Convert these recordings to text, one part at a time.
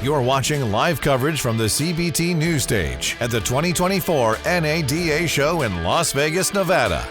You're watching live coverage from the CBT News Stage at the 2024 NADA Show in Las Vegas, Nevada.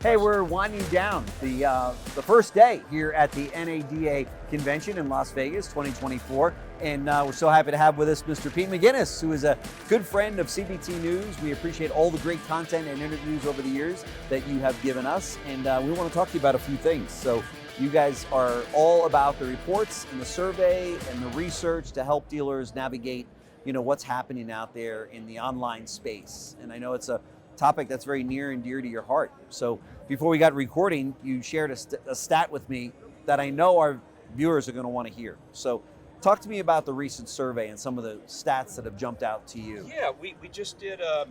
Hey, we're winding down the first day here at the NADA convention in Las Vegas 2024. And we're so happy to have with us Mr. Pete MacInnis, who is a good friend of CBT News. We appreciate all the great content and interviews over the years that you have given us. And we want to talk to you about a few things. So you guys are all about the reports and the survey and the research to help dealers navigate, what's happening out there in the online space. And I know it's a topic that's very near and dear to your heart. So before we got recording, you shared a stat with me that I know our viewers are going to want to hear. So talk to me about the recent survey and some of the stats that have jumped out to you. Yeah, we just did a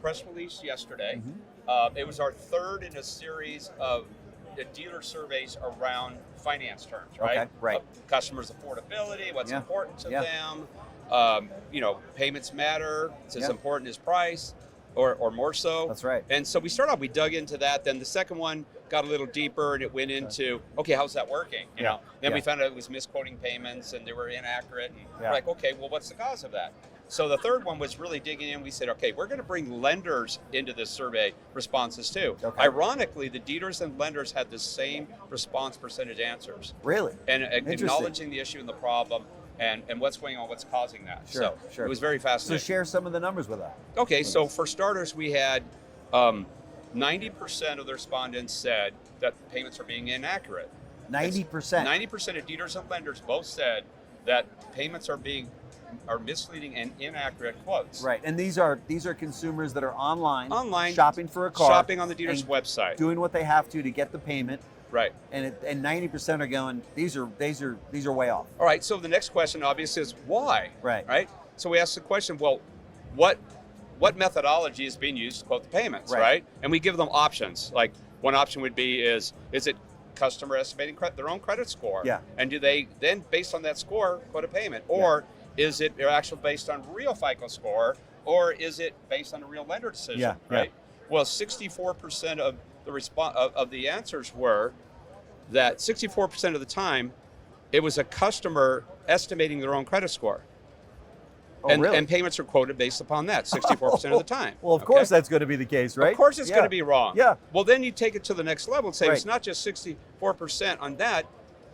press release yesterday. Mm-hmm. It was our third in a series of dealer surveys around finance terms, right? Okay, right. Customers' affordability, what's important to them. Payments matter. It's as important as price. Or more so. That's right. And so we started off, we dug into that. Then the second one got a little deeper and it went into, okay, how's that working? Then we found out it was misquoting payments and they were inaccurate. And we're like, okay, well, what's the cause of that? So the third one was really digging in. We said, okay, we're going to bring lenders into this survey responses too. Okay. Ironically, the dealers and lenders had the same response percentage answers. Really? And acknowledging the issue and the problem. And what's going on, what's causing that. Sure. It was very fascinating. So share some of the numbers with us. Okay, so for starters, we had 90% of the respondents said that payments are being inaccurate. 90%? 90% of dealers and lenders both said that payments are misleading and inaccurate quotes. Right, and these are consumers that are online shopping for a car. Shopping on the dealer's website. Doing what they have to get the payment. Right. And 90% are going, these are way off. All right, so the next question obviously is why? Right. So we ask the question, well, what methodology is being used to quote the payments, right? And we give them options. Like one option would be is it customer estimating their own credit score? Yeah. And do they then, based on that score, quote a payment? Or is it actually based on real FICO score? Or is it based on a real lender decision, right? Yeah. Well, 64% of of the answers were that 64% of the time it was a customer estimating their own credit score. Really? And payments are quoted based upon that 64% of the time. Well, of course that's going to be the case, right? Of course it's going to be wrong. Yeah. Well, then you take it to the next level and say it's not just 64% on that.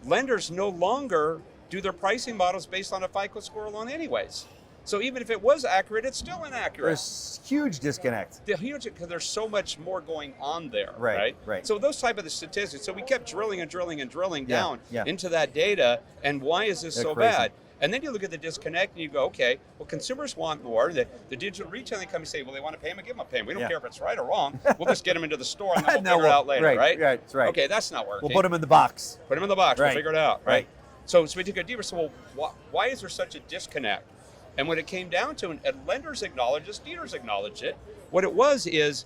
Lenders no longer do their pricing models based on a FICO score alone anyways. So even if it was accurate, it's still inaccurate. There's huge disconnect. Because there's so much more going on there, right? So those type of the statistics. So we kept drilling down into that data. And why is this so bad? And then you look at the disconnect and you go, okay, well, consumers want more. The digital retailing companies say, well, they want a payment, give them a payment. We don't care if it's right or wrong. We'll just get them into the store and then we'll figure it out later, right? That's right. Okay, that's not working. We'll put them in the box. We'll figure it out, right? So we took a deeper, so why is there such a disconnect? And when it came down to it, lenders acknowledged this, dealers acknowledged it. What it was is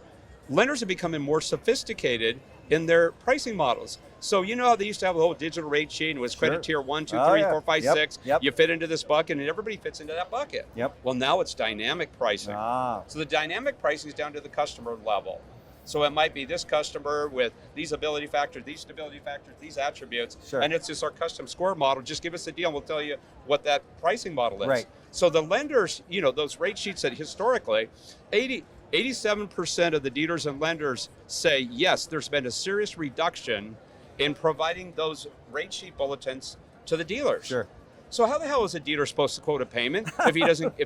lenders are becoming more sophisticated in their pricing models. So you know how they used to have a whole digital rate sheet and it was credit tier 1, 2, 3, 4, 5, 6. You fit into this bucket and everybody fits into that bucket. Well, now it's dynamic pricing. So the dynamic pricing is down to the customer level. So it might be this customer with these ability factors, these stability factors, these attributes, and it's just our custom score model. Just give us a deal and we'll tell you what that pricing model is. So the lenders, those rate sheets that historically, 87% of the dealers and lenders say, yes, there's been a serious reduction in providing those rate sheet bulletins to the dealers. So how the hell is a dealer supposed to quote a payment if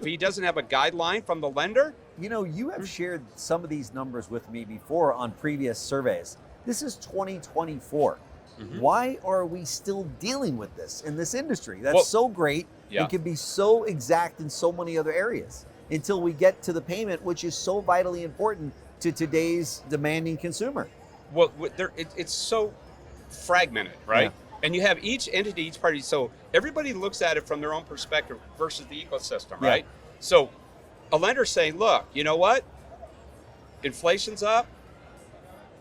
he doesn't have a guideline from the lender? You have shared some of these numbers with me before on previous surveys. This is 2024. Mm-hmm. Why are we still dealing with this in this industry? That's so great. It can be so exact in so many other areas until we get to the payment, which is so vitally important to today's demanding consumer. Well, it's so fragmented, right? And you have each entity, each party, so everybody looks at it from their own perspective versus the ecosystem, right? So a lender's saying, look, you know what? Inflation's up,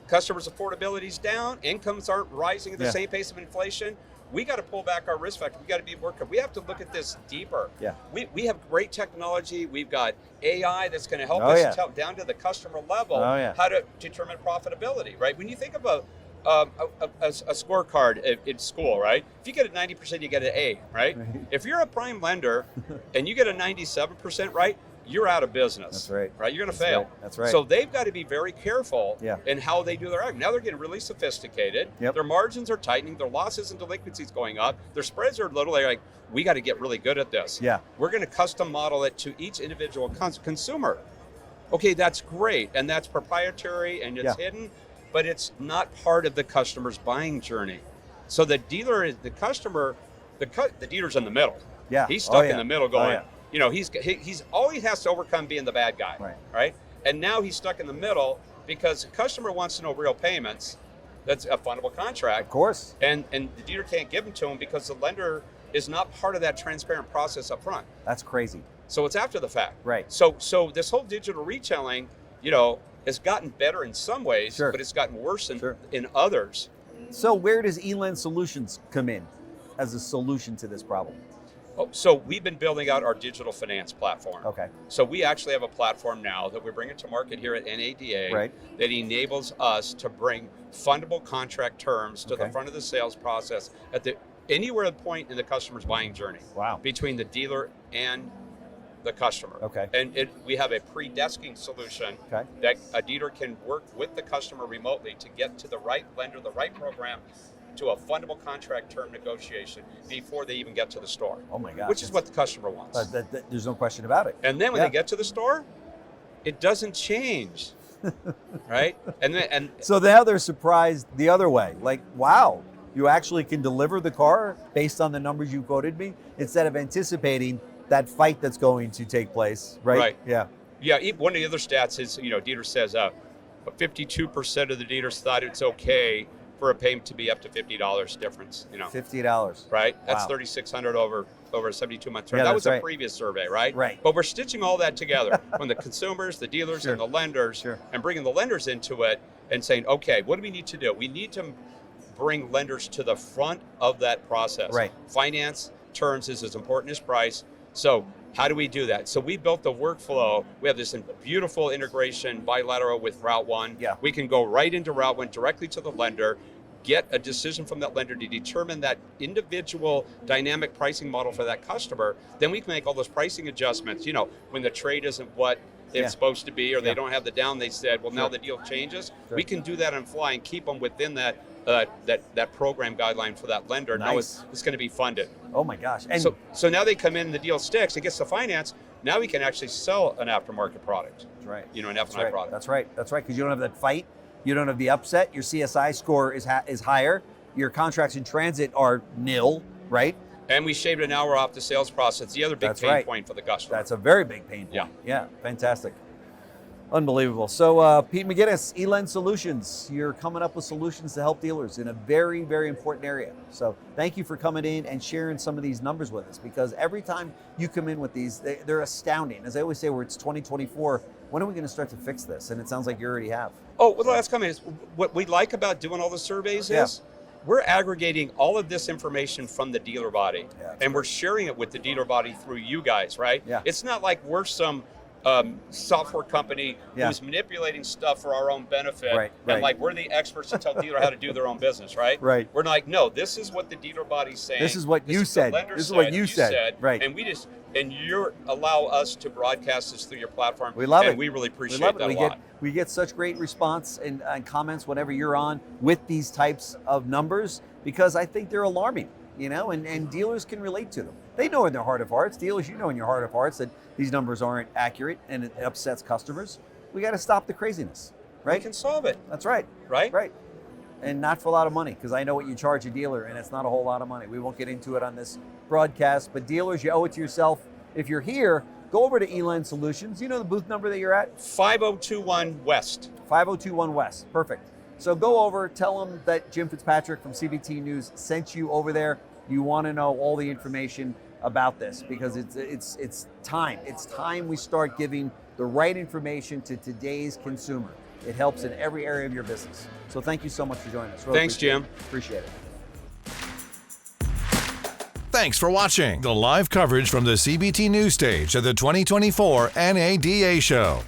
customers' affordability's down, incomes aren't rising at the same pace of inflation. we got to pull back our risk factor. We got to be worker. We have to look at this deeper. Yeah. We have great technology. We've got AI that's going to help Oh, us yeah. tell down to the customer level Oh, yeah. how to determine profitability, right? When you think about a scorecard in school, right? If you get a 90%, you get an A, right? If you're a prime lender and you get a 97% right, you're out of business. That's right. Right? You're going to fail. Right. That's right. So they've got to be very careful Yeah. in how they do their act. Now they're getting really sophisticated. Yep. Their margins are tightening. Their losses and delinquencies going up. Their spreads are little. They're like, we got to get really good at this. Yeah. We're going to custom model it to each individual consumer. Okay, that's great. And that's proprietary and it's hidden, but it's not part of the customer's buying journey. So the dealer is the customer, the dealer's in the middle. Yeah. He's stuck yeah. in the middle going, yeah. you know, he's all he has to overcome being the bad guy, right? And now he's stuck in the middle because the customer wants to know real payments. That's a fundable contract. Of course. And the dealer can't give them to him because the lender is not part of that transparent process up front. That's crazy. So it's after the fact. Right. So this whole digital retailing, you know, has gotten better in some ways, Sure. but it's gotten worse Sure. in others. So where does eLEND Solutions come in as a solution to this problem? Oh, so we've been building out our digital finance platform. Okay. So we actually have a platform now that we're bringing to market here at NADA that enables us to bring fundable contract terms to the front of the sales process at anywhere point in the customer's buying journey. Wow. Between the dealer and the customer. Okay. And we have a pre-desking solution that a dealer can work with the customer remotely to get to the right lender, the right program, to a fundable contract term negotiation before they even get to the store. Oh my God. Which is what the customer wants. There's no question about it. And then when they get to the store, it doesn't change, right? And so now they're surprised the other way. Like, wow, you actually can deliver the car based on the numbers you quoted me instead of anticipating that fight that's going to take place, right? Right. Yeah. Yeah. One of the other stats is, you know, dealer says 52% of the dealers thought it's okay for a payment to be up to $50 difference. You know, $50. Right. That's Wow. $3,600 over a 72-month term. Yeah, that was that's a previous survey, right? Right. But we're stitching all that together from the consumers, the dealers, Sure. and the lenders, Sure. and bringing the lenders into it and saying, okay, what do we need to do? We need to bring lenders to the front of that process. Right. Finance terms is as important as price. So how do we do that? So we built the workflow. We have this beautiful integration bilateral with Route 1. Yeah. We can go right into Route 1 directly to the lender, get a decision from that lender to determine that individual dynamic pricing model for that customer. Then we can make all those pricing adjustments. You know, when the trade isn't what it's supposed to be, or they don't have the down they said, well, now the deal changes. Sure. We can do that on fly and keep them within that program guideline for that lender. Nice. Now it's going to be funded. Oh my gosh. And So now they come in, the deal sticks, it gets to finance. Now we can actually sell an aftermarket product. That's right. You know, an F&I product. That's right. That's right. Because you don't have that fight. You don't have the upset. Your CSI score is higher. Your contracts in transit are nil, right? And we shaved an hour off the sales process. The other big pain point for the customer. That's a very big pain point. Yeah. Yeah. Fantastic. Unbelievable. So Pete MacInnis, eLEND Solutions, you're coming up with solutions to help dealers in a very, very important area. So thank you for coming in and sharing some of these numbers with us, because every time you come in with these, they're astounding. As I always say, where it's 2024, when are we going to start to fix this? And it sounds like you already have. Oh, well, the last comment is what we like about doing all the surveys is we're aggregating all of this information from the dealer body, and we're sharing it with the dealer body through you guys, right? Yeah. It's not like we're some software company who's manipulating stuff for our own benefit, and like we're the experts to tell dealer how to do their own business, right? Right. We're like, no, this is what the dealer body's saying. This is what you said. This is what you said. Right. And you allow us to broadcast this through your platform. We love it. And we really appreciate that a lot. We get such great response and comments whenever you're on with these types of numbers, because I think they're alarming, you know, and dealers can relate to them. They know in their heart of hearts, dealers, you know in your heart of hearts that these numbers aren't accurate and it upsets customers. We got to stop the craziness, right? We can solve it. That's right. Right? Right. And not for a lot of money, because I know what you charge a dealer, and it's not a whole lot of money. We won't get into it on this broadcast, but dealers, you owe it to yourself. If you're here, go over to eLEND Solutions. You know the booth number that you're at? 5021 West. 5021 West. Perfect. So go over, tell them that Jim Fitzpatrick from CBT News sent you over there. You want to know all the information about this, because it's time. It's time we start giving the right information to today's consumer. It helps in every area of your business. So thank you so much for joining us. Really Thanks, Jim. Appreciate it. Thanks for watching the live coverage from the CBT News Stage at the 2024 NADA Show.